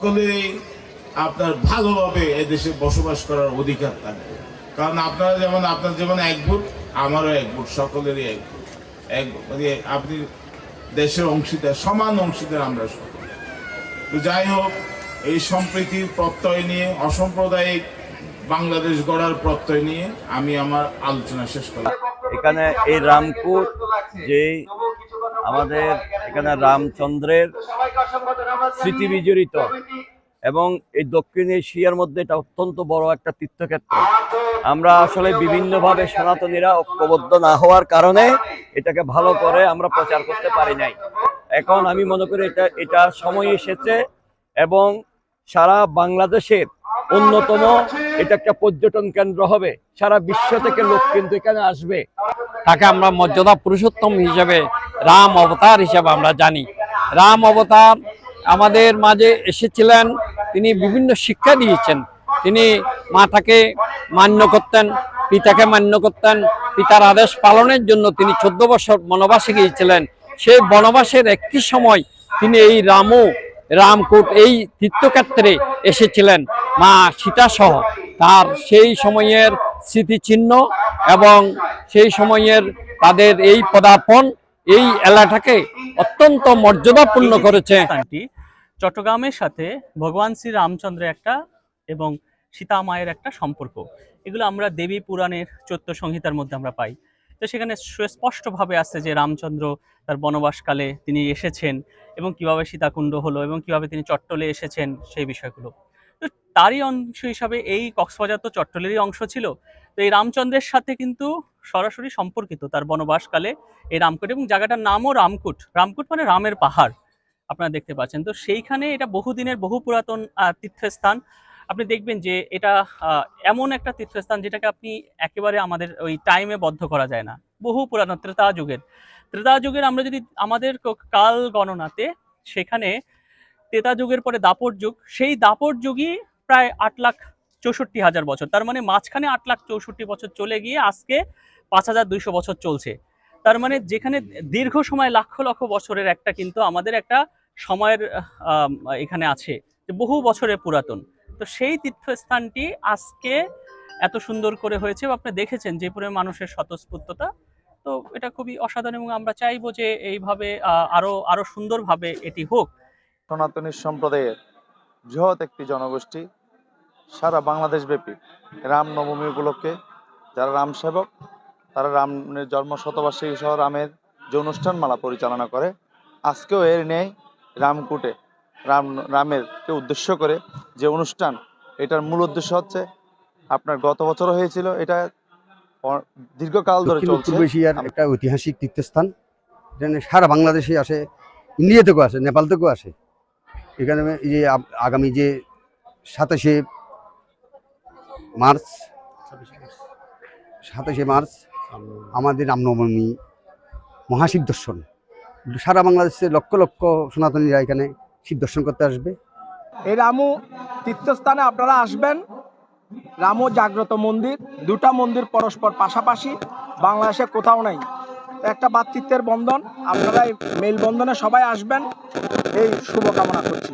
সকলেই আপনার ভালোভাবে এদেশে বসবাস করার অধিকার থাকবে। কারণ আপনার যেমন এক ভোট, আমারও এক ভোট, সকলেরই এক ভোট। মানে আপনি দেশের অংশীদার, সমান অংশীদার আমরা সকল। তো যাই হোক, এই সম্প্রীতির প্রত্যয় নিয়ে, অসাম্প্রদায়িক বাংলাদেশ গড়ার প্রত্যয় নিয়ে আমি আমার আলোচনা শেষ করলাম। এখানে এই রামকূট যে আমাদের এখানে রামচন্দ্রের স্মৃতি বিজড়িত এবং এই দক্ষিণ এশিয়ার মধ্যে এটা অত্যন্ত বড় একটা তীর্থক্ষেত্র। আমরা আসলে বিভিন্নভাবে সনাতনীরা ঐক্যবদ্ধ না হওয়ার কারণে এটাকে ভালো করে আমরা প্রচার করতে পারি নাই। এখন আমি মনে করি এটা সময় এসেছে এবং সারা বাংলাদেশের অন্যতম এটা একটা পর্যটন কেন্দ্র হবে। সারা বিশ্ব থেকে লোক কিন্তু এখানে আসবে। তাকে আমরা মর্যাদা পুরুষোত্তম হিসেবে, রাম অবতার হিসেবে আমরা জানি। রাম অবতার আমাদের মাঝে এসেছিলেন, তিনি বিভিন্ন শিক্ষা দিয়েছেন। তিনি মাতাকে মান্য করতেন, পিতাকে মান্য করতেন। পিতার আদেশ পালনের জন্য তিনি 14 বছর বনবাসে গিয়েছিলেন। সেই বনবাসের একটি সময় তিনি এই রামকূট এই তীর্থক্ষেত্রে এসেছিলেন মা সীতা সহ। তার সেই সময়ের স্মৃতিচিহ্ন এবং সেই সময়ের তাদের এই পদার্পণ এই এলাকাটাকে অত্যন্ত মর্যাদাপূর্ণ করেছে। চট্টগ্রামের সাথে ভগবান শ্রী রামচন্দ্রের একটা এবং সীতা মায়ের একটা সম্পর্ক, এগুলো আমরা দেবী পুরাণের 14 সংহিতার মধ্যে আমরা পাই। তো সেখানে সুস্পষ্টভাবে আসছে যে রামচন্দ্র তার বনবাসকালে তিনি এসেছেন এবং কিভাবে সীতাকুণ্ড হলো এবং কিভাবে তিনি চট্টলে এসেছেন সেই বিষয়গুলো। তো তারই অংশ হিসাবে এই কক্সবাজার তো চট্টলেরই অংশ ছিল। তো এই রামচন্দ্রের সাথে কিন্তু সরাসরি সম্পর্কিত তার বনবাসকালে এই রামকূট, এবং জায়গাটার নামও রামকূট। রামকূট মানে রামের পাহাড় আপনারা দেখতে পাচ্ছেন। তো সেইখানে এটা বহুদিনের বহু পুরাতন তীর্থস্থান। আপনি দেখবেন যে এটা এমন একটা তীর্থস্থান যেটাকে আপনি একেবারে আমাদের ওই টাইমে বদ্ধ করা যায় না। বহু পুরানো ত্রেতা যুগের আমরা যদি আমাদের কাল গণনাতে সেখানে ত্রেতা যুগের পরে দাপর যুগ, সেই দাপর যুগই প্রায় 8,64,000 বছর। তার মানে মাঝখানে 8,64,000 বছর চলে গিয়ে আজকে 5,200 বছর চলছে। তার মানে যেখানে দীর্ঘ সময় লক্ষ লক্ষ বছরের একটা কিন্তু আমাদের একটা সময়ের এখানে আছে যে বহু বছরের পুরাতন। তো সেই তীর্থস্থানটি আজকে এত সুন্দর করে হয়েছে, আপনি দেখেছেন যে পরিমাণ মানুষের স্বতঃস্ফূর্ততা। তো এটা খুবই অসাধারণ এবং আমরা চাইবো যে এইভাবে আরো সুন্দরভাবে এটি হোক। সনাতনী সম্প্রদায়ের বৃহৎ একটি জনগোষ্ঠী সারা বাংলাদেশ ব্যাপী রামনবমী উপলক্ষে যারা রাম সেবক, তারা রামের জন্ম শতবার্ষিকী সহ রামের যে অনুষ্ঠানমালা পরিচালনা করে, আজকেও এর নেই রামকূটে রামেরকে উদ্দেশ্য করে যে অনুষ্ঠান, এটার মূল উদ্দেশ্য হচ্ছে আপনার গত বছরও হয়েছিল, এটা দীর্ঘকাল ধরে চলছে। পূর্ব এশিয়ার একটা ঐতিহাসিক তীর্থস্থান, এখানে সারা বাংলাদেশে আসে, ইন্ডিয়া থেকেও আসে, নেপাল থেকেও আসে। এখানে এই যে আগামী যে 27শে মার্চ আমাদের রামনবমী মহাশিব দর্শন, সারা বাংলাদেশে লক্ষ লক্ষ সনাতনীরা এখানে শিব দর্শন করতে আসবে। এই রামু তীর্থস্থানে আপনারা আসবেন। রামু জাগ্রত মন্দির, দুটা মন্দির পরস্পর পাশাপাশি, বাংলাদেশে কোথাও নাই। একটা ভ্রাতৃত্বের বন্ধন, আপনারা এই মেলবন্ধনে সবাই আসবেন, এই শুভকামনা করছি।